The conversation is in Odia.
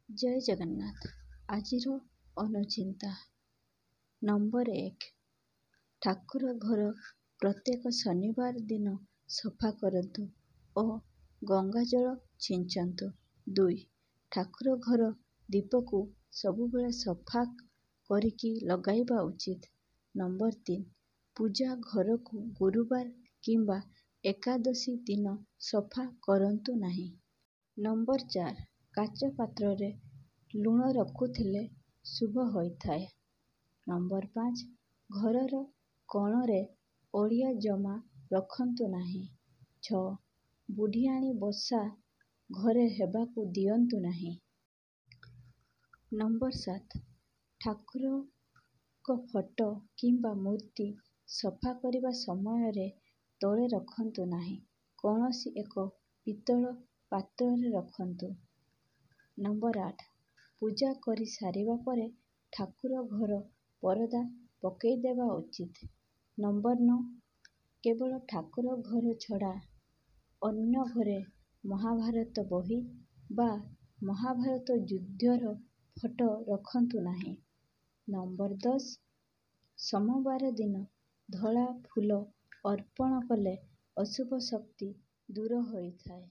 ଜୟ ଜଗନ୍ନାଥ। ଆଜିର ଅନୁଚିନ୍ତା। ନମ୍ବର 1। ଠାକୁର ଘର ପ୍ରତ୍ୟେକ ଶନିବାର ଦିନ ସଫା କରନ୍ତୁ ଓ ଗଙ୍ଗାଜଳ ଛିଞ୍ଚନ୍ତୁ। 2. ଠାକୁର ଘର ଦୀପକୁ ସବୁବେଳେ ସଫା କରିକି ଲଗାଇବା ଉଚିତ। ନମ୍ବର 3। ପୂଜା ଘରକୁ ଗୁରୁବାର କିମ୍ବା ଏକାଦଶୀ ଦିନ ସଫା କରନ୍ତୁ ନାହିଁ। ନମ୍ବର 4। କାଚ ପାତ୍ରରେ ଲୁଣ ରଖୁଥିଲେ ଶୁଭ ହୋଇଥାଏ। ନମ୍ବର 5। ଘରର କୋଣରେ ଅଳିଆ ଜମା ରଖନ୍ତୁ ନାହିଁ। 6. ବୁଢିଆଣୀ ବସା ଘରେ ହେବାକୁ ଦିଅନ୍ତୁ ନାହିଁ। ନମ୍ବର 7। ଠାକୁରଙ୍କ ଫଟୋ କିମ୍ବା ମୂର୍ତ୍ତି ସଫା କରିବା ସମୟରେ ତଳେ ରଖନ୍ତୁ ନାହିଁ। କୌଣସି ଏକ ପିତ୍ତଳ ପାତ୍ରରେ ରଖନ୍ତୁ। ନମ୍ବର 8। ପୂଜା କରି ସାରିବା ପରେ ଠାକୁର ଘର ପରଦା ପକାଇଦେବା ଉଚିତ। ନମ୍ବର 9। କେବଳ ଠାକୁର ଘର ଛଡ଼ା ଅନ୍ୟ ଘରେ ମହାଭାରତ ବହି ବା ମହାଭାରତ ଯୁଦ୍ଧର ଫଟୋ ରଖନ୍ତୁ ନାହିଁ। ନମ୍ବର 10। ସୋମବାର ଦିନ ଧଳା ଫୁଲ ଅର୍ପଣ କଲେ ଅଶୁଭ ଶକ୍ତି ଦୂର ହୋଇଥାଏ।